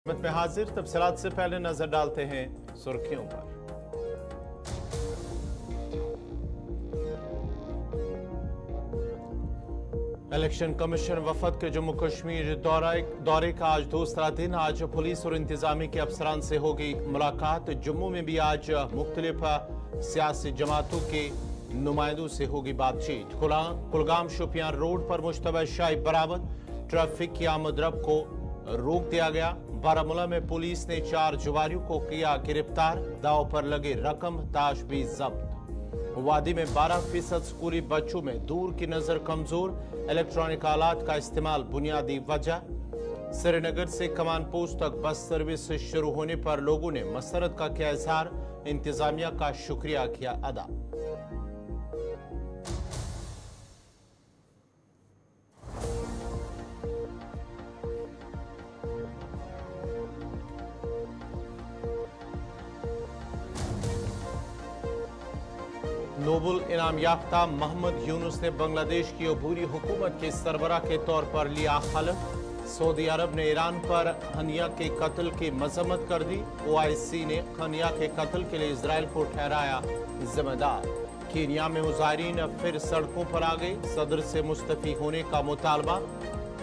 में हाजिर तफसीलात से पहले नजर डालते हैं सुर्खियों पर। इलेक्शन कमीशन वफद के जम्मू कश्मीर दौरे का आज दूसरा दिन। आज पुलिस और इंतजामी के अफसरान से होगी मुलाकात। जम्मू में भी आज मुख्तलिफ सियासी जमातों के नुमाइंदों से होगी बातचीत। कुलगाम शोपियां रोड पर मुश्तबा शाही बरामद। ट्रैफिक की आमद-रफ्त को रोक दिया गया। बारामूला में पुलिस ने 4 जुआरियों को किया गिरफ्तार। दाव पर लगे रकम ताश भी जब्त। वादी में 12% स्कूली बच्चों में दूर की नजर कमजोर। इलेक्ट्रॉनिक आलात का इस्तेमाल बुनियादी वजह। श्रीनगर से कमान पोस्ट तक बस सर्विस शुरू होने पर लोगों ने मसरत का किया इजहार। इंतजामिया का शुक्रिया किया अदा। नोबल इनाम याफ्ता मोहम्मद यूनुस ने बांग्लादेश की अबूरी हुकूमत के सरबराह के तौर पर लिया हल्फ। सऊदी अरब ने ईरान पर हनिया के कत्ल की मजम्मत कर दी। OIC ने हनिया के कत्ल के लिए इजराइल को ठहराया जिम्मेदार। कीनिया में मुजाहिरीन फिर सड़कों पर आ गए। सदर से मुस्तफी होने का मुतालबा।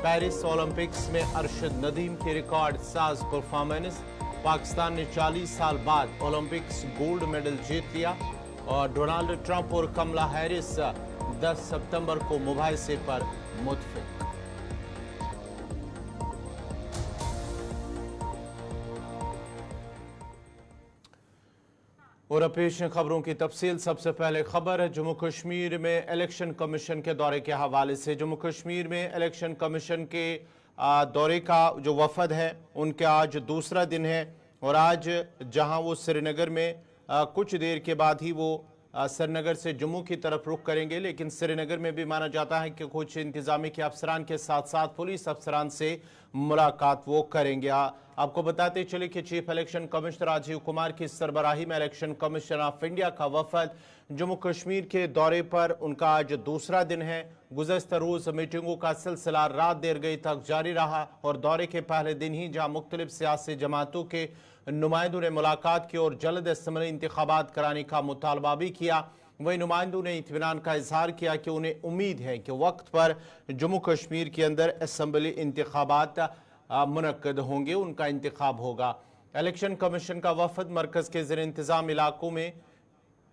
पेरिस ओलंपिक्स में अरशद नदीम की रिकॉर्ड साज परफॉर्मेंस। पाकिस्तान ने 40 साल बाद ओलंपिक्स गोल्ड मेडल जीत लिया। और डोनाल्ड ट्रंप और कमला हैरिस 10 सितंबर को मुबाहिसे पर मुत्फिक। और पेश खबरों की तफसील। सबसे पहले खबर है जम्मू कश्मीर में इलेक्शन कमीशन के दौरे के हवाले से। जम्मू कश्मीर में इलेक्शन कमीशन के दौरे का जो वफद है उनका आज दूसरा दिन है। और आज जहां वो श्रीनगर में कुछ देर के बाद ही वो श्रीनगर से जम्मू की तरफ रुख करेंगे, लेकिन श्रीनगर में भी माना जाता है कि कुछ इंतजामी के अफसरान के साथ साथ पुलिस अफसरान से मुलाकात वो करेंगे। आपको बताते चले कि chief election commissioner Rajiv Kumar की सरबराही में इलेक्शन कमीशन ऑफ इंडिया का वफद जम्मू कश्मीर के दौरे पर उनका आज दूसरा दिन है। गुज़श्ता रोज मीटिंगों का सिलसिला रात देर गई तक जारी रहा और दौरे के पहले दिन ही जहां मुख्तलिफ सियासी जमातों के नुमाइंदों ने मुलाकात की और जल्द असम्बली इंतखाबात कराने का मुतालबा भी किया, वही नुमाइंदों ने इत्मीनान का इजहार किया कि उन्हें उम्मीद है कि वक्त पर जम्मू कश्मीर के अंदर असम्बली इंतखाबात मुनक्कद होंगे, उनका इंतखाब होगा। इलेक्शन कमीशन का वफद मरकज के ज़ेर इंतज़ाम इलाकों में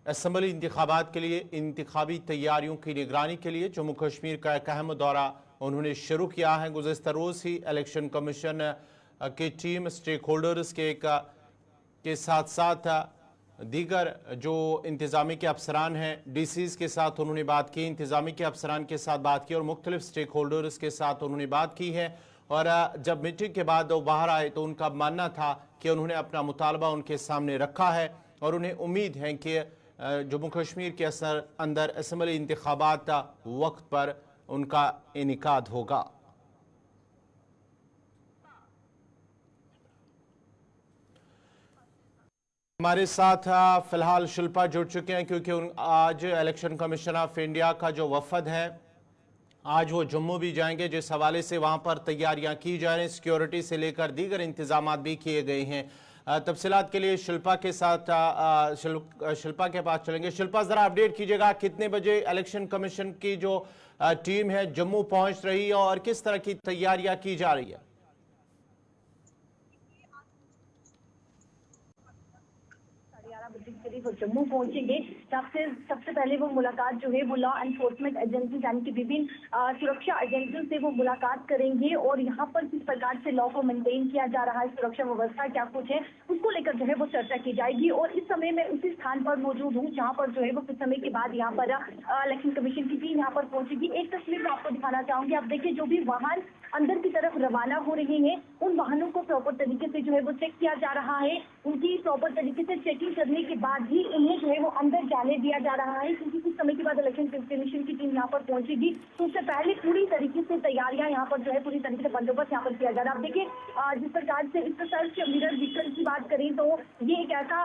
असम्बली इंतखाबात के लिए इंतखाबी तैयारियों की निगरानी के लिए जम्मू कश्मीर का एक अहम दौरा उन्होंने शुरू किया है। गुज़श्ता रोज़ ही इलेक्शन कमीशन की टीम स्टेक होल्डर्स के साथ साथ दीगर जो इंतजामी के अफसरान हैं, DCs के साथ उन्होंने बात की, इंतजामी के अफसरान के साथ बात की और मुख्तलिफ स्टेक होल्डर्स के साथ उन्होंने बात की है। और जब मीटिंग के बाद वो बाहर आए तो उनका मानना था कि उन्होंने अपना मुतालबा उनके सामने रखा है और उन्हें उम्मीद है कि जम्मू कश्मीर के अंदर असम्बली इंतखाबात वक्त पर उनका इनेकाद होगा। हमारे साथ फिलहाल शिल्पा जुड़ चुके हैं क्योंकि आज इलेक्शन कमीशन ऑफ इंडिया का जो वफद है आज वो जम्मू भी जाएंगे, जिस हवाले से वहां पर तैयारियां की जा रही हैं। सिक्योरिटी से लेकर दीगर इंतजाम भी किए गए हैं। तफसीलात के लिए शिल्पा के साथ शिल्पा के पास चलेंगे। शिल्पा, जरा अपडेट कीजिएगा, कितने बजे इलेक्शन कमीशन की जो टीम है जम्मू पहुंच रही है और किस तरह की तैयारियां की जा रही है? करीब जम्मू पहुंचेंगे। सबसे पहले वो मुलाकात जो है वो लॉ एनफोर्समेंट एजेंसी यानी कि विभिन्न सुरक्षा एजेंसियों से वो मुलाकात करेंगे और यहाँ पर किस प्रकार से लॉ को मेंटेन किया जा रहा है, सुरक्षा व्यवस्था क्या कुछ है, उसको लेकर जो है वो चर्चा की जाएगी। और इस समय मैं उसी स्थान पर मौजूद हूँ जहाँ पर जो है वो कुछ समय के बाद यहाँ पर इलेक्शन कमीशन की टीम यहाँ पर पहुंचेगी। एक तस्वीर मैं आपको दिखाना चाहूंगी। आप देखिए, जो भी वाहन अंदर की तरफ रवाना हो रहे हैं उन वाहनों को प्रॉपर तरीके से जो है वो चेक किया जा रहा है। उनकी प्रॉपर तरीके से चेकिंग करने करने के बाद ही उन्हें जो है वो अंदर जाने दिया जा रहा है, क्योंकि कुछ समय के बाद इलेक्शन कमीशन की टीम यहाँ पर पहुंचेगी, तो उससे पहले पूरी तरीके से तैयारियां यहाँ पर जो है पूरी तरीके से बंदोबस्त यहाँ पर किया जा रहा है। अब देखिए जिस प्रकार से इस सर्च मिरर व्हीकल की बात करें तो ये एक ऐसा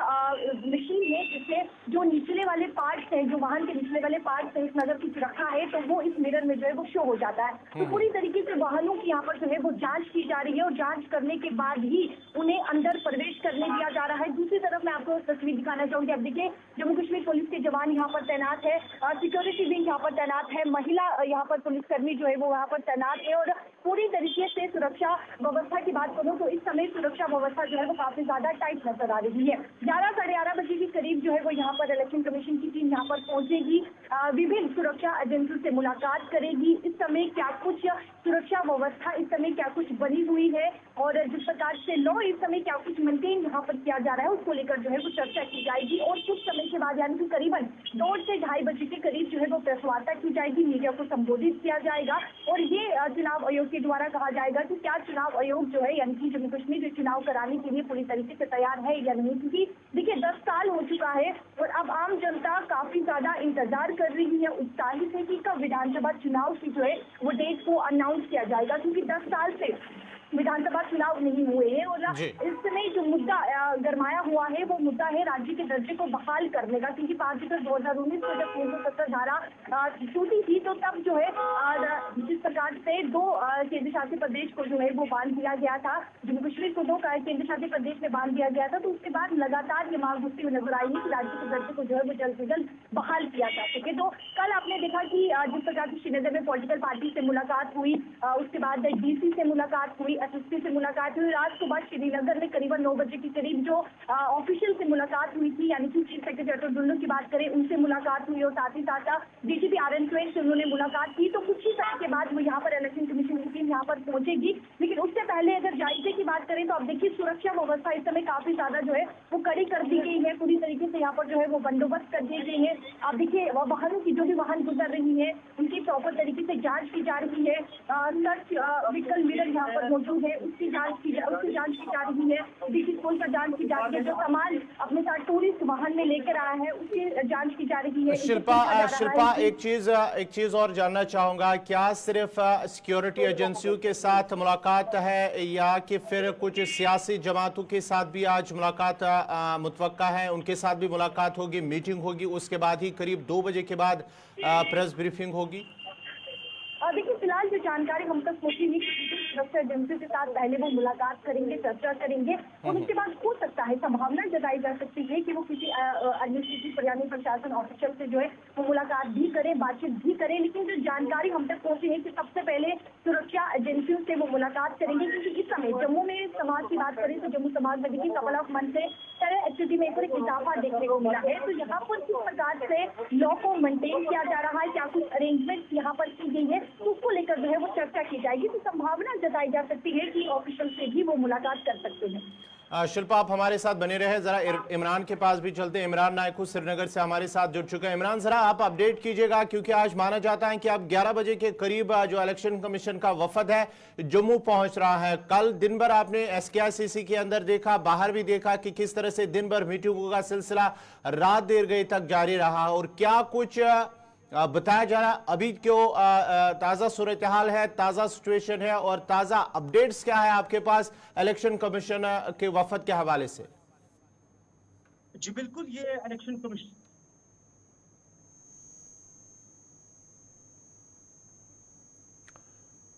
मशीन है जिससे जो निचले वाले पार्ट्स हैं, जो वाहन के निचले वाले पार्ट्स हैं, इस नजर कुछ रखा है तो वो इस मिरर में जो है वो शो हो जाता है। तो पूरी तरीके से वाहनों की यहाँ पर जो है वो जांच की जा रही है और जांच करने के बाद ही उन्हें अंदर प्रवेश करने दिया जा रहा है। दूसरी तरफ मैं आपको तस्वीर दिखाना चाहूंगी। अब देखिए जम्मू कश्मीर पुलिस के जवान यहाँ पर तैनात है, सिक्योरिटी विंग यहाँ पर तैनात है, महिला यहाँ पर पुलिसकर्मी जो है वो यहाँ पर तैनात है और पूरी तरीके से सुरक्षा व्यवस्था की बात करूँ तो इस समय सुरक्षा व्यवस्था जो है वो काफी ज्यादा टाइट नजर आ रही है। 11 साढ़े 11 बजे के करीब जो है वो यहाँ पर इलेक्शन कमीशन की टीम यहाँ पर पहुंचेगी, विभिन्न सुरक्षा एजेंसियों से मुलाकात करेगी। इस समय क्या कुछ सुरक्षा व्यवस्था इस समय क्या कुछ बनी हुई है और जिस प्रकार से लॉ इस समय क्या कुछ मेंटेन यहाँ पर किया जा रहा है उसको लेकर जो है वो चर्चा की जाएगी और कुछ समय के बाद यानी कि करीबन 2 से 2:30 बजे के करीब जो है वो प्रेस वार्ता की जाएगी, मीडिया को संबोधित किया जाएगा और ये चुनाव आयोग के द्वारा कहा जाएगा कि क्या चुनाव आयोग जो है यानी कि जम्मू कश्मीर में चुनाव कराने के लिए पूरी तरीके से तैयार है या नहीं, क्योंकि देखिए 10 साल हो चुका है और अब आम जनता काफी ज्यादा इंतजार कर रही है, उत्साहित है कि कब विधानसभा चुनाव की जो है वो डेट को अनाउंस किया जाएगा, क्योंकि 10 साल से विधानसभा चुनाव नहीं हुए हैं और इस समय जो मुद्दा गरमाया हुआ है वो मुद्दा है राज्य के दर्जे को बहाल करने का, क्योंकि 5 अगस्त 2019 को जब 370 धारा टूटी थी तो तब जो है जिस प्रकार से 2 केंद्र शासित प्रदेश को जो है वो बांध दिया गया था, जम्मू कश्मीर को 2 केंद्र शासित प्रदेश में बांध दिया गया था, तो उसके बाद लगातार ये मांग उठती हुई नजर आई है कि राज्य के दर्जे को जो है वो जल्द से जल्द बहाल किया जा सके। तो कल आपने देखा कि जिस प्रकार से श्रीनगर में पॉलिटिकल पार्टी से मुलाकात हुई, उसके बाद डीसी से मुलाकात हुई, एसएसपी से मुलाकात हुई, रात को बाद श्रीनगर में करीबन 9 बजे के करीब जो ऑफिशियल से मुलाकात हुई थी यानी कि चीफ सेक्रेटरी अटल डुल्लू की बात करें उनसे मुलाकात हुई और साथ ही साथ डीजीपी RN स्वैन से उन्होंने मुलाकात की। तो कुछ ही समय के बाद वो यहाँ पर इलेक्शन कमीशन की टीम यहाँ पर पहुंचेगी, लेकिन उससे पहले अगर जायजे की बात करें तो अब देखिए सुरक्षा व्यवस्था इस समय काफी ज्यादा जो है वो कड़ी कर दी गई है, पूरी तरीके से यहाँ पर जो है वो बंदोबस्त कर दी गई है। अब देखिए वाहनों की जो भी वाहन गुजर रही है उनकी प्रॉपर तरीके से जाँच की जा रही है, सर्च व्हीकल मिरर यहाँ पर मौजूद है उसकी जांच की जा रही है, डीसी स्कूल का जांच की जा रही है, जो सामान अपने साथ टूरिस्ट वाहन में लेकर आया है उसकी जांच की जा रही है। शिल्पा एक चीज और जानना चाहूंगा, क्या सिर्फ सिक्योरिटी एजेंसियों के साथ मुलाकात है या कि फिर कुछ सियासी जमातों के साथ भी आज मुलाकात मुतवक्का है, उनके साथ भी मुलाकात होगी, मीटिंग होगी, उसके बाद ही करीब 2 बजे के बाद प्रेस ब्रीफिंग होगी? देखिए फिलहाल जो जानकारी हम तक पहुंची नहीं, सुरक्षा एजेंसी के साथ पहले वो मुलाकात करेंगे, चर्चा करेंगे और उसके बाद हो सकता है संभावना जताई जा सकती है कि वो किसी एडमिनिस्ट्रेटिव यानी प्रशासन ऑफिशियल से जो है वो मुलाकात भी करें, बातचीत भी करें, लेकिन जो जानकारी हम तक पहुंची है कि सबसे पहले सुरक्षा एजेंसियों से वो मुलाकात करेंगे, क्योंकि इस समय जम्मू में समाज की बात करें तो जम्मू समाज में देखिए कपल ऑफ मंथ से टेरर एक्टिविटी में एक इजाफा देखने को मिला है। तो यहाँ पर किस प्रकार से लॉ को मेंटेन किया जा रहा है, क्या कुछ अरेंजमेंट यहाँ पर की गई है, तो उसको लेकर जो है वो चर्चा की जाएगी। तो संभावना जताई जा सकती है कि ऑफिशियल से भी वो मुलाकात कर सकते हैं। शिल्पा आप हमारे साथ बने रहे, जरा इमरान के पास भी चलते हैं। इमरान नायकू श्रीनगर से हमारे साथ जुड़ चुके हैं। इमरान जरा आप अपडेट कीजिएगा, क्योंकि आज माना जाता है कि अब 11 बजे के करीब जो इलेक्शन कमीशन का वफद है जम्मू पहुंच रहा है। कल दिन भर आपने SKICC के अंदर देखा, बाहर भी देखा कि किस तरह से दिन भर मीटिंगों का सिलसिला रात देर गई तक जारी रहा, और क्या कुछ बताया जा रहा अभी क्यों ताज़ा सूरत हाल है, ताज़ा सिचुएशन है और ताज़ा अपडेट्स क्या है आपके पास इलेक्शन कमीशन के वफद के हवाले से? जी बिल्कुल, ये इलेक्शन कमीशन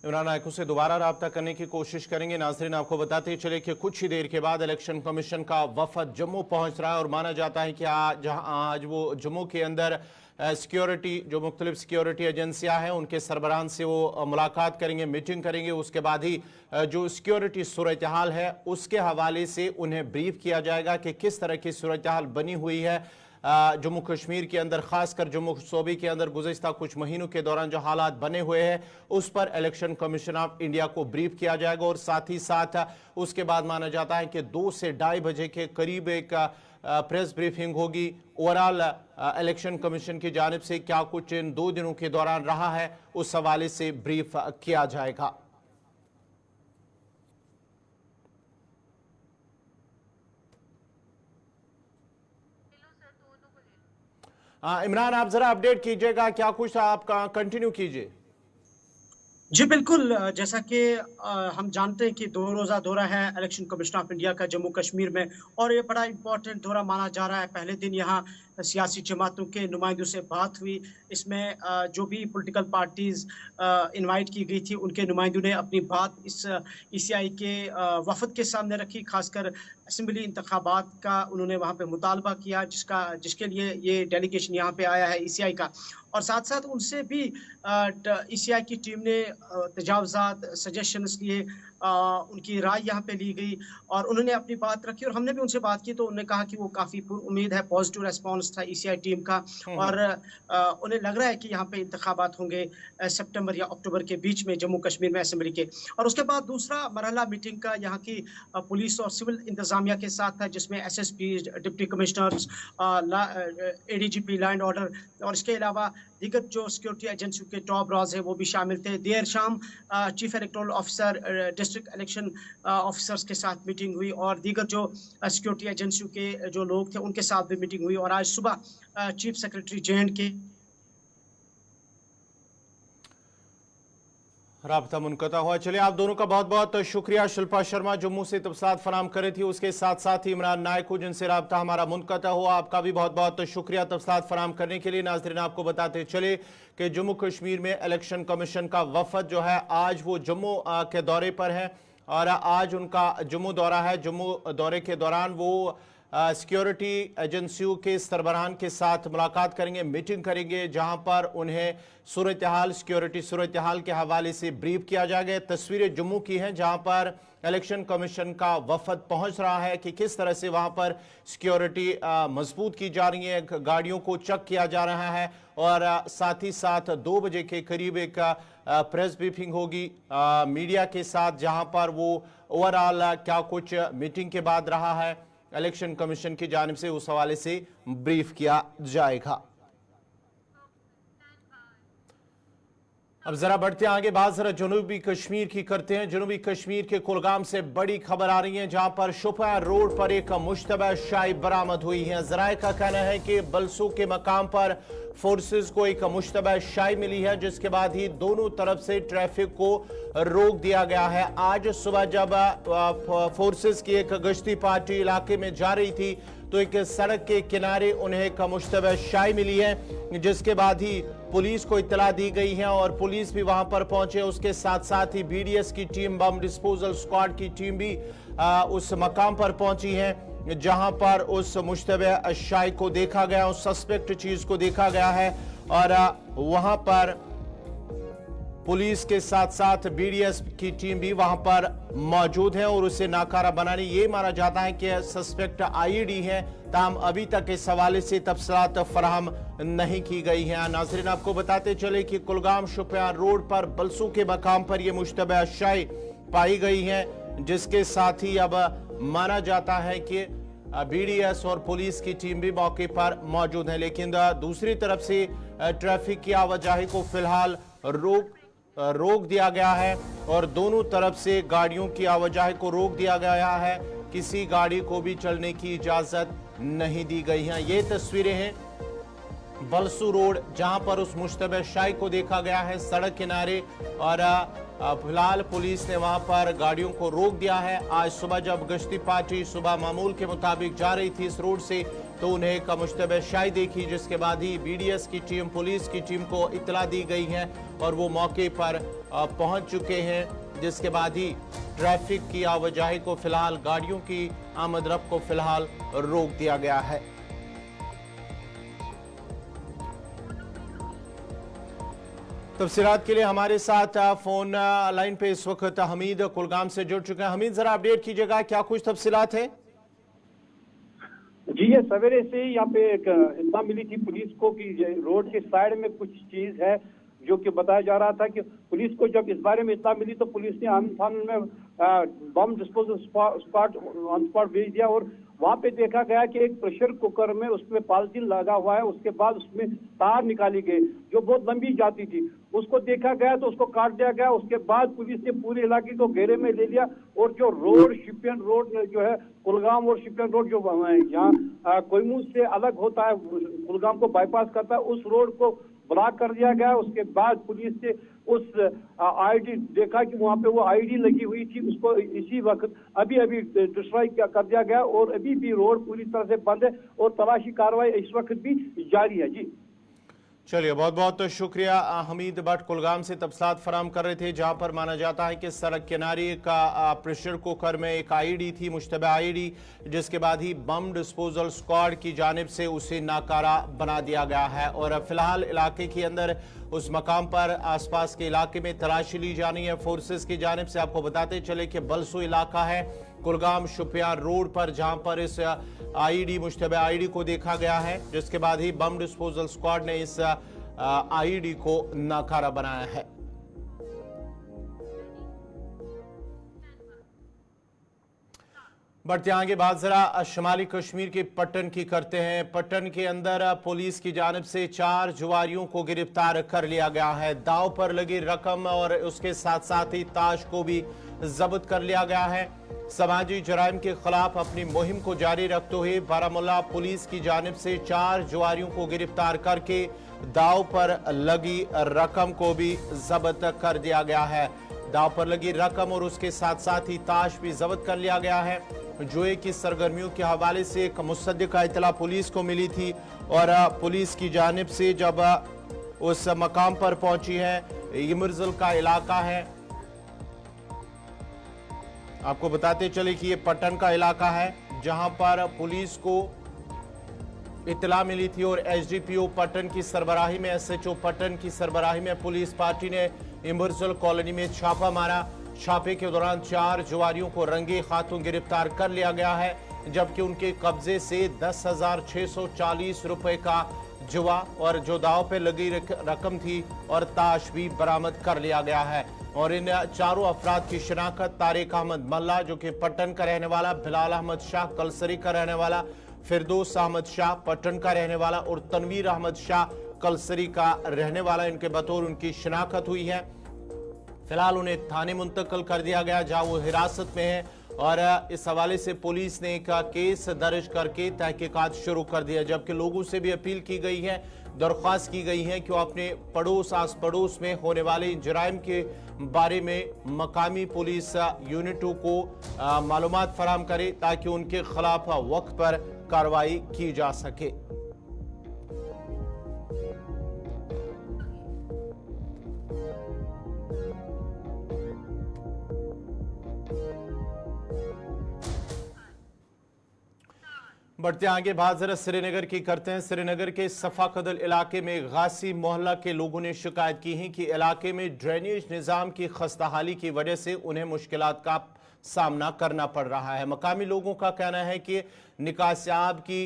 इमरान नायकू से दोबारा रब्ता करने की कोशिश करेंगे। नाजरीन आपको बताते चले कि कुछ ही देर के बाद इलेक्शन कमीशन का वफद जम्मू पहुंच रहा है और माना जाता है कि आज वो जम्मू के अंदर सिक्योरिटी जो मुख्तलिफ सिक्योरिटी एजेंसियां हैं उनके सरबराहान से वो मुलाकात करेंगे, मीटिंग करेंगे। उसके बाद ही जो सिक्योरिटी सूरत हाल है उसके हवाले से उन्हें ब्रीफ किया जाएगा कि किस तरह की सूरत हाल बनी हुई है जम्मू कश्मीर के अंदर, खासकर जम्मू सूबे के अंदर गुज़िश्ता कुछ महीनों के दौरान जो हालात बने हुए हैं उस पर इलेक्शन कमीशन ऑफ इंडिया को ब्रीफ किया जाएगा। और साथ ही साथ उसके बाद माना जाता है कि 2 से 2:30 बजे के करीब एक प्रेस ब्रीफिंग होगी। ओवरऑल इलेक्शन कमीशन की जानिब से क्या कुछ इन 2 दिनों के दौरान रहा है उस हवाले से ब्रीफ किया जाएगा। इमरान, आप जरा अपडेट कीजिएगा, क्या कुछ आप कंटिन्यू कीजिए। जी बिल्कुल, जैसा कि हम जानते हैं कि 2 रोज़ा दौरा है इलेक्शन कमीशन ऑफ इंडिया का जम्मू कश्मीर में, और ये बड़ा इम्पोर्टेंट दौरा माना जा रहा है। पहले दिन यहाँ सियासी जमातों के नुमाइंदों से बात हुई। इसमें जो भी पॉलिटिकल पार्टीज़ इनवाइट की गई थी, उनके नुमाइंदों ने अपनी बात इस ईसीआई के वफ़द के सामने रखी। खासकर असेंबली इंतखाबात का उन्होंने वहाँ पे मुतालबा किया, जिसके लिए ये डेलीगेशन यहाँ पे आया है ईसीआई का। और साथ-साथ उनसे भी ईसीआई की टीम ने तजावुज़ात, सजेशंस लिए, उनकी राय यहाँ पे ली गई और उन्होंने अपनी बात रखी और हमने भी उनसे बात की, तो उन्होंने कहा कि वो काफ़ी पुरुम्मीद है, पॉजिटिव रिस्पॉन्स था ईसीआई टीम का। और उन्हें लग रहा है कि यहाँ पे इंतखाबात होंगे सितंबर या अक्टूबर के बीच में जम्मू कश्मीर में असेंबली के। और उसके बाद दूसरा मरहला मीटिंग का यहाँ की पुलिस और सिविल इंतजामिया के साथ था, जिसमें SSP, deputy commissioners, ADGP, land order और इसके अलावा दीगर जो सिक्योरिटी एजेंसियों के टॉप रॉज हैं वो भी शामिल थे। देर शाम chief electoral officer, district election officers के साथ मीटिंग हुई और दीगर जो सिक्योरिटी एजेंसियों के जो लोग थे उनके साथ भी मीटिंग हुई। और आज सुबह चीफ सेक्रेटरी जे.एंड.के राब्ता मुनक़ता हुआ। चलिए, आप दोनों का बहुत बहुत शुक्रिया। शिल्पा शर्मा जम्मू से तफसीलात फराम कर रही थी, उसके साथ साथ ही इमरान नायक को, जिनसे राब्ता हमारा मुनक़ता हुआ। आपका भी बहुत बहुत शुक्रिया तफसीलात फराम करने के लिए। नाज़रीन, आपको बताते चले कि जम्मू कश्मीर में इलेक्शन कमीशन का वफद जो है आज वो जम्मू के दौरे पर है और आज उनका जम्मू दौरा है। जम्मू दौरे के दौरान वो सिक्योरिटी एजेंसियों के सरबराहान के साथ मुलाकात करेंगे, मीटिंग करेंगे, जहां पर उन्हें सूरत हाल, सिक्योरिटी सूरत हाल के हवाले से ब्रीफ किया जाएगा। तस्वीरें जम्मू की हैं जहां पर इलेक्शन कमीशन का वफद पहुंच रहा है कि किस तरह से वहां पर सिक्योरिटी मजबूत की जा रही है, गाड़ियों को चेक किया जा रहा है और साथ ही साथ 2 बजे के करीब एक प्रेस ब्रीफिंग होगी मीडिया के साथ, जहां पर वो ओवरऑल क्या कुछ मीटिंग के बाद रहा है इलेक्शन कमीशन की जानिब से उस हवाले से ब्रीफ किया जाएगा। अब जरा बढ़ते हैं आगे, बात जरा जनूबी कश्मीर की करते हैं। जनूबी कश्मीर के कुलगाम से बड़ी खबर आ रही है, जहां पर शोपियां रोड पर एक मुश्तबह शाई बरामद हुई है। जराए का कहना है कि बलसू के मकाम पर फोर्सेस को एक मुश्तबह शाई मिली है, जिसके बाद ही दोनों तरफ से ट्रैफिक को रोक दिया गया है। आज सुबह जब फोर्सेस की एक गश्ती पार्टी इलाके में जा रही थी तो एक सड़क के किनारे उन्हें एक मुश्तबह शाई मिली है, जिसके बाद ही पुलिस को इत्तला दी गई है और पुलिस भी वहां पर पहुंचे। उसके साथ साथ ही बीडीएस की टीम, बम डिस्पोजल स्क्वाड की टीम भी उस मकाम पर पहुंची है जहां पर उस मुश्तबह शाई को देखा गया, उस सस्पेक्ट चीज को देखा गया है और वहां पर पुलिस के साथ साथ बीडीएस की टीम भी वहां पर मौजूद है और उसे नाकारा बनाने ये माना जाता है कि सस्पेक्ट आईईडी है। ताहम अभी तक इस हवाले से तफसीलात फराहम नहीं की गई है। नाजरीन, आपको बताते चले कि कुलगाम शोपियां रोड पर बलसू के मकाम पर यह मुश्तबह शाई पाई गई है, जिसके साथ ही अब माना जाता है कि बीडीएस और पुलिस की टीम भी मौके पर मौजूद है। लेकिन दूसरी तरफ से ट्रैफिक की आवाजाही को फिलहाल रोक दिया गया है और दोनों तरफ से गाड़ियों की आवाजाही को रोक दिया गया है। किसी गाड़ी को भी चलने की इजाजत नहीं दी गई है। ये तस्वीरें हैं बलसू रोड, जहां पर उस मुश्तबह शाई को देखा गया है सड़क किनारे और फिलहाल पुलिस ने वहां पर गाड़ियों को रोक दिया है। आज सुबह जब गश्ती पार्टी सुबह मामूल के मुताबिक जा रही थी इस रोड से तो उन्हें एक मुश्तबह शाई देखी, जिसके बाद ही बीडीएस की टीम, पुलिस की टीम को इत्तला दी गई है और वो मौके पर पहुंच चुके हैं, जिसके बाद ही ट्रैफिक की आवाजाही को फिलहाल, गाड़ियों की आमद रफ्त को फिलहाल रोक दिया गया है। तफसीलात के लिए हमारे साथ फोन लाइन पे इस वक्त हमीद कुलगाम से जुड़ चुके हैं। हमीद, जरा अपडेट कीजिएगा, क्या कुछ तफसीलात है? जी, ये सवेरे से यहाँ पे एक इत्तला मिली थी पुलिस को कि रोड के साइड में कुछ चीज है, जो कि बताया जा रहा था कि पुलिस को जब इस बारे में इत्तला मिली तो पुलिस ने आमने में bomb disposal squad on spot भेज दिया और वहां पे देखा गया कि एक प्रेशर कुकर में उसमें पॉलिथीन लगा हुआ है, उसके बाद उसमें तार निकाली गई जो बहुत लंबी जाती थी, उसको देखा गया तो उसको काट दिया गया। उसके बाद पुलिस ने पूरे इलाके को घेरे में ले लिया और जो रोड शिपियन रोड जो है कुलगाम और शिपियन रोड जो यहाँ कोहिनूर से अलग होता है, कुलगाम को बाईपास करता है, उस रोड को ब्लॉक कर दिया गया। उसके बाद पुलिस ने उस आईडी देखा कि वहां पे वो आईडी लगी हुई थी, उसको इसी वक्त अभी डिस्ट्रॉय कर दिया गया और अभी भी रोड पूरी तरह से बंद है और तलाशी कार्रवाई इस वक्त भी जारी है। जी चलिए, बहुत बहुत शुक्रिया। हमीद भट्ट कुलगाम से तफसीलात फराम कर रहे थे, जहां पर माना जाता है कि सड़क किनारे का प्रेशर कुकर में एक आईडी थी, मुश्तबा आईडी, जिसके बाद ही बम डिस्पोजल स्क्वाड की जानिब से उसे नाकारा बना दिया गया है। और फिलहाल इलाके के अंदर उस मकाम पर आसपास के इलाके में तलाशी ली जानी है फोर्सेस की जानिब से। आपको बताते चले कि बलसो इलाका है कुलगाम शुपियान रोड पर, जहां पर इस आईडी मुश्तबा आईडी को देखा गया है, जिसके बाद ही बम डिस्पोजल स्क्वाड ने इस आईडी को नाकारा बनाया है। बढ़ते आगे बात जरा शुमाली कश्मीर के पट्टन की करते हैं। पट्टन के अंदर पुलिस की जानिब से 4 जुआरियों को गिरफ्तार कर लिया गया है। दाव पर लगी रकम और उसके साथ साथ ही ताश को भी जब्त कर लिया गया है। समाजी जराइम के खिलाफ अपनी मुहिम को जारी रखते हुए बारामूला पुलिस की जानिब से 4 जुआरियों को गिरफ्तार करके दाव पर लगी रकम को भी जब्त कर दिया गया है। दाव पर लगी रकम और उसके साथ साथ ही ताश भी जब्त कर लिया गया है। जुए की सरगर्मियों के हवाले से एक मुसद्दिका इतला पुलिस को मिली थी और पुलिस की जानिब से जब उस मकाम पर पहुंची है, ये मिर्जल का इलाका है, आपको बताते चले कि ये पट्टन का इलाका है, जहां पर पुलिस को इतला मिली थी और एसडीपीओ पट्टन की सरबराही में, एसएचओ पट्टन की सरबराही में पुलिस पार्टी ने इमरजल कॉलोनी में छापा मारा। छापे के दौरान 4 जुआरियों को रंगे हाथों गिरफ्तार कर लिया गया है, जबकि उनके कब्जे से 10,640 रुपए का जुआ और जो दाव पे लगी रकम थी और ताश भी बरामद कर लिया गया है। और इन चारों अफराद की शिनाख्त तारिक अहमद मल्ला जो कि पट्टन का रहने वाला, बिलाल अहमद शाह कलसरी का रहने वाला, फिरदौस अहमद शाह पट्टन का रहने वाला और तनवीर अहमद शाह कलसरी का रहने वाला, इनके बतौर उनकी शिनाख्त हुई है। फिलहाल उन्हें थाने मुंतकिल कर दिया गया जहां वो हिरासत में है और इस हवाले से पुलिस ने एक केस दर्ज करके तहकीकात शुरू कर दिया, जबकि लोगों से भी अपील की गई है, दरख्वास्त की गई है कि वो अपने पड़ोस आस पड़ोस में होने वाले जराइम के बारे में मकामी पुलिस यूनिटों को मालूमात फराहम करे ताकि उनके खिलाफ वक्त पर कार्रवाई की जा सके। बढ़ते आगे बात जरा श्रीनगर की करते हैं। श्रीनगर के सफा कदल इलाके में गासी मोहल्ला के लोगों ने शिकायत की है कि इलाके में ड्रेनेज निज़ाम की खस्ताहाली की वजह से उन्हें मुश्किलात का सामना करना पड़ रहा है। मकामी लोगों का कहना है कि निकासियाब की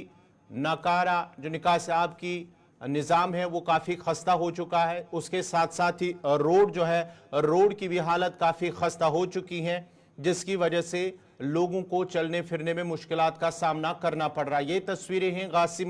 नकारा जो निकासियाब की निज़ाम है वो काफ़ी खस्ता हो चुका है। उसके साथ साथ ही रोड जो है, रोड की भी हालत काफ़ी खस्ता हो चुकी है, जिसकी वजह से लोगों को चलने फिरने में मुश्किलात का सामना करना पड़ रहा है। ये तस्वीरें हैं गासी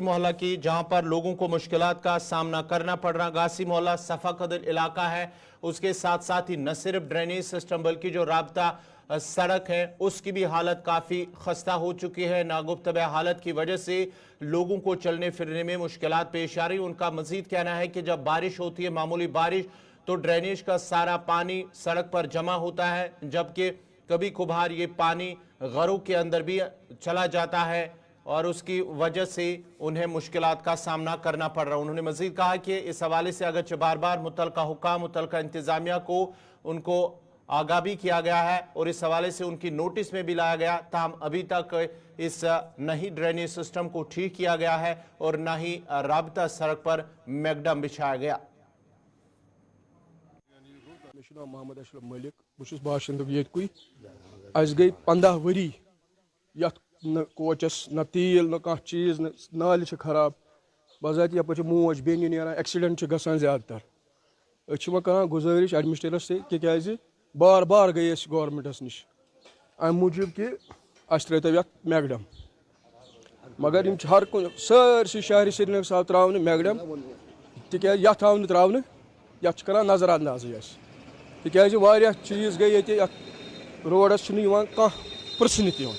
मोहल्ला की, जहां पर लोगों को मुश्किलात का सामना करना पड़ रहा है। गासी मोहल्ला सफा कदर इलाका है, उसके साथ साथ ही न सिर्फ ड्रेनेज सिस्टम बल्कि जो राब्ता सड़क है उसकी भी हालत काफ़ी खस्ता हो चुकी है। नागुफ्तबा हालत की वजह से लोगों को चलने फिरने में मुश्किलात पेश आ रही। उनका मजीद कहना है कि जब बारिश होती है, मामूली बारिश, तो ड्रेनेज का सारा पानी सड़क पर जमा होता है, जबकि कभी कभार ये पानी घरों के अंदर भी चला जाता है और उसकी वजह से उन्हें मुश्किलात का सामना करना पड़ रहा है। उन्होंने मजीद कहा कि इस हवाले से अगरचे बार बार मुतलका हुकाम, मुतलका इंतजामिया को उनको आगाह भी किया गया है और इस हवाले से उनकी नोटिस में भी लाया गया, ताहम अभी तक इस न ही ड्रेनेज सिस्टम को ठीक किया गया है और न ही राबता सड़क पर मैकडम बिछाया गया। मोहम्मद अशरफ मलिक, बहुत बाशिंदुक ये गई 15 वरी यथ न कोचस न तेल न कह चीज न नाल खराब बजात यप मोज बेन नीरान एक्सीडेंट गसान ज्यादातर। कर गुजारिश एडमिनिस्ट्रेटरस से कि बार बार गए गवर्नमेंटस नश अम मूजूब कि अस त्रो ये मैगडम मगर यम हर कुन सारसी शहर श्रीनगर आव त्रा मैगडम तिक ये आव त्रा ये कर नजरअंदाज तिक चीज गई ये रोडस पुरसन तह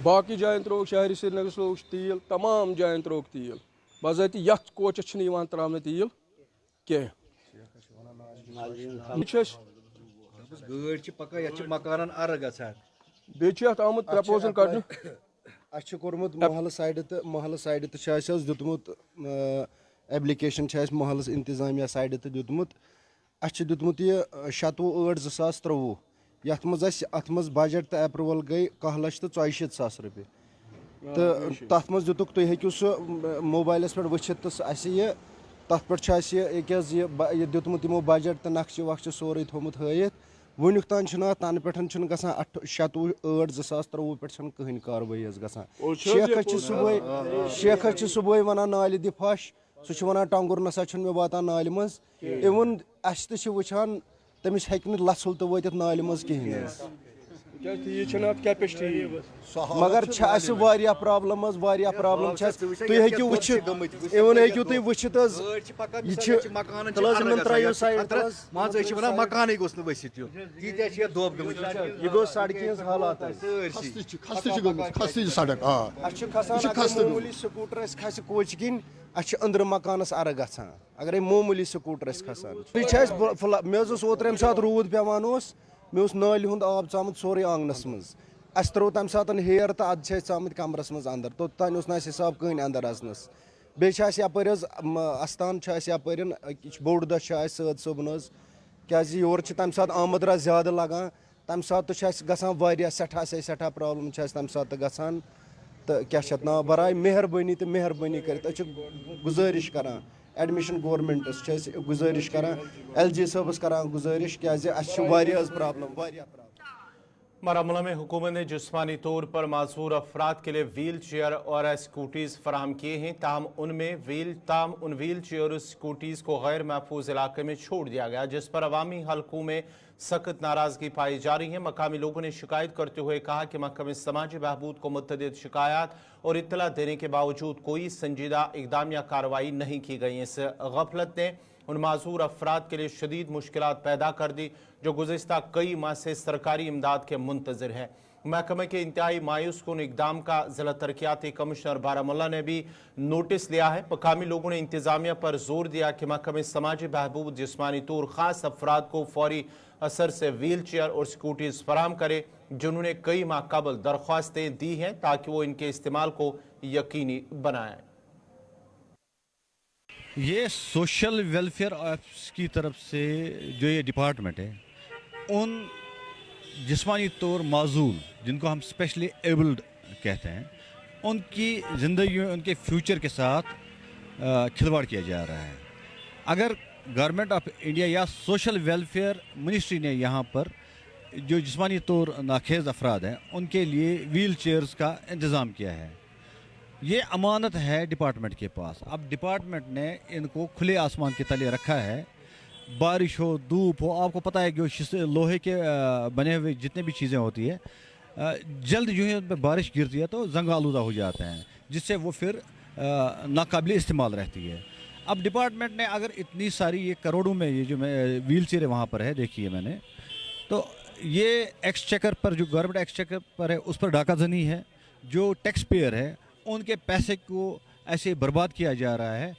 बाकी जायन त्रो शहर श्रीनगर लोग तेल तमाम जायन त्रो तेल बजाति ये कोचस त्रा तेल कह मकान अर गसान आमुत प्रपोजल कर कोर्मुत महल साइड तो दुतमुत एप्लिकेशन महल इंतजामिया साइड तो दुतमुत दुतमुत यह 27/8/2023 यथ मज बजट तो अप्रूवल गई 1,64,00,000 रुपये तो तथ मज दुतुक तुम हेकू सह मोबाइलस पे वुचित तो यह तथ पे यह दुतमुत यमो बजट तो नक्शे वक्शे सोरे थोमुत हयित वुनुक तान तन पे गसान 27/8/2023 पे कहीं कार्रवाई गसान शेख सुबह वनान नालि दि फश सह वनान टंगुर नसा मे वातान नालि मज इवन अस वुचान तमिस हेक लसल तो वत नालि मज कहें मगर प्रॉब्लम तुम हेकू वुचित इवन हेकू तुम वुचित मकान गोस वसित यह गो सड़क हज हालात मामूली स्कूटर खस कोच किन अंदर मकानस अर गसान अगर मामूली स्कूटर खसान मे ओतर यम सात रूद पेवान मे नालि हुंद आब आमुत सोरे आंगनस मज अस त्रो तम सात हेर तो अद आमुत कमरस मज अंदर तोतान हिसाब कहीं अंदर अचनस बेस यपर अस्तान यपर बोड़ दह सद सोबन क्या योर तम सात आमद रहा ज्यादा लगान तम सात तो गसान सठा प्रॉब्लम तम सात गसान तो क्या ना बराए मेहरबानी तो मेहरबानी कर गुजारिश करान एडमिशन गवर्नमेंटस गुजारिश करान LG साहबस करान गुजारिश क्या प्रॉब्लम बारामूला में हुकूमत ने जिस्मानी तौर पर माजूर अफराद के लिए व्हील चेयर और स्कूटीज़ फराम किए हैं ताम उन व्हील चेयर और स्कूटीज़ को गैर महफूज इलाके में छोड़ दिया गया जिस पर अवामी हलकों में सख्त नाराजगी पाई जा रही है। मकामी लोगों ने शिकायत करते हुए कहा कि महकमे समाजी बहबूद को मुतअद्दिद शिकायत और इत्तला देने के बावजूद कोई संजीदा इकदाम या कार्रवाई नहीं की गई। इस गफलत ने उन माजूर अफराद के लिए शदीद मुश्किलात पैदा कर दी जो गुज़िश्ता कई माह से सरकारी इमदाद के मुंतज़िर हैं। महकमे के इंतहाई मायूस कुन इकदाम का ज़िला तरक्याती कमिश्नर बारामूला ने भी नोटिस लिया है। मकामी लोगों ने इंतजामिया पर जोर दिया कि महकमे समाजी बहबूद जिस्मानी तौर ख़ास अफराद को फौरी असर से व्हील चेयर और स्कूटीज़ फराम करे जिन्होंने कई माह कबल दरख्वास्तें दी हैं ताकि वो इनके इस्तेमाल को यकीनी बनाएं। ये सोशल वेलफेयर ऑफिस की तरफ से जो ये डिपार्टमेंट है उन जिस्मानी तौर माजूल जिनको हम स्पेशली एबल्ड कहते हैं उनकी ज़िंदगी में उनके फ्यूचर के साथ खिलवाड़ किया जा रहा है। अगर गवर्नमेंट ऑफ इंडिया या सोशल वेलफेयर मिनिस्ट्री ने यहाँ पर जो जिस्मानी तौर नाखेज़ अफराद हैं उनके लिए व्हील चेयर्स का इंतज़ाम किया है, ये अमानत है डिपार्टमेंट के पास। अब डिपार्टमेंट ने इनको खुले आसमान के तले रखा है, बारिश हो धूप हो, आपको पता है कि लोहे के बने हुए जितने भी चीज़ें होती है जल्द जो है उन पर बारिश गिरती है तो जंग आलूदा हो जाते हैं जिससे वो फिर नाकाबिल इस्तेमाल रहती है। अब डिपार्टमेंट ने अगर इतनी सारी ये करोड़ों में ये जो व्हील चेयर वहाँ पर है देखिए मैंने, तो ये एक्सचेकर पर जो गवर्नमेंट एक्सचेकर पर है उस पर डाकाजनी है, जो टैक्स पेयर है उनके पैसे को ऐसे बर्बाद किया जा रहा है।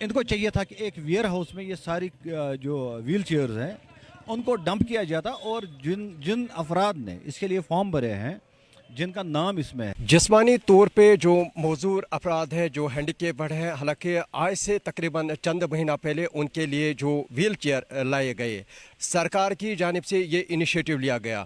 इनको चाहिए था कि एक वेयर हाउस में ये सारी जो व्हील चेयर्स हैं उनको डंप किया जाता और जिन अफराद ने इसके लिए फॉर्म भरे हैं जिनका नाम इसमें है। जिस्मानी तौर पे जो मौजूर अफराद हैं जो हैंडीकेप्ड हैं, हालांकि आज से तकरीबन चंद महीना पहले उनके लिए जो व्हील चेयर लाए गए, सरकार की जानिब से ये इनिशिएटिव लिया गया,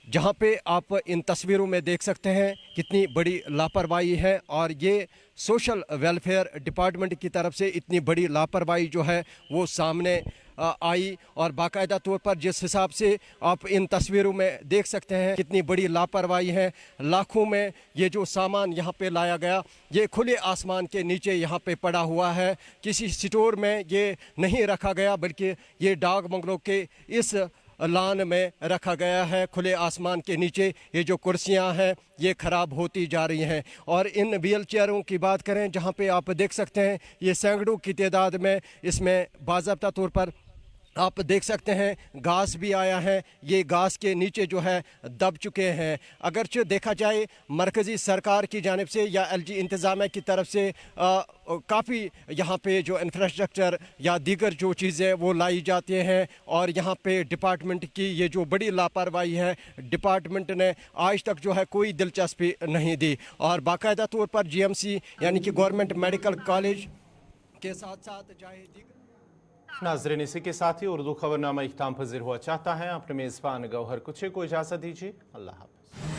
जहाँ पे आप इन तस्वीरों में देख सकते हैं कितनी बड़ी लापरवाही है और ये सोशल वेलफेयर डिपार्टमेंट की तरफ से इतनी बड़ी लापरवाही जो है वो सामने आई। और बाकायदा तौर पर जिस हिसाब से आप इन तस्वीरों में देख सकते हैं कितनी बड़ी लापरवाही है, लाखों में ये जो सामान यहाँ पे लाया गया ये खुले आसमान के नीचे यहाँ पे पड़ा हुआ है, किसी स्टोर में ये नहीं रखा गया बल्कि ये डाक बंगलों के इस लान में रखा गया है खुले आसमान के नीचे। ये जो कुर्सियां हैं ये ख़राब होती जा रही हैं। और इन व्हील चेयरों की बात करें जहां पे आप देख सकते हैं ये सैकड़ों की तादाद में इसमें बाज़ाब्ता तौर पर आप देख सकते हैं घास भी आया है। ये घास के नीचे जो है दब चुके हैं। अगरचे देखा जाए मरकज़ी सरकार की जानिब से या LG इंतज़ामिया की तरफ से काफ़ी यहाँ पे जो इंफ्रास्ट्रक्चर या दीगर जो चीज़ें वो लाई जाती हैं और यहाँ पे डिपार्टमेंट की ये जो बड़ी लापरवाही है, डिपार्टमेंट ने आज तक जो है कोई दिलचस्पी नहीं दी। और बाकायदा तौर पर GMC यानी कि गवर्नमेंट मेडिकल कॉलेज के साथ साथ चाहे नाजरीन, इसी के साथ ही उर्दू खबरनामा इख्ताम पजीर हुआ चाहता है। अपने मेज़बान गौहर कुछ को इजाज़त दीजिए। अल्लाह हाफ़िज़।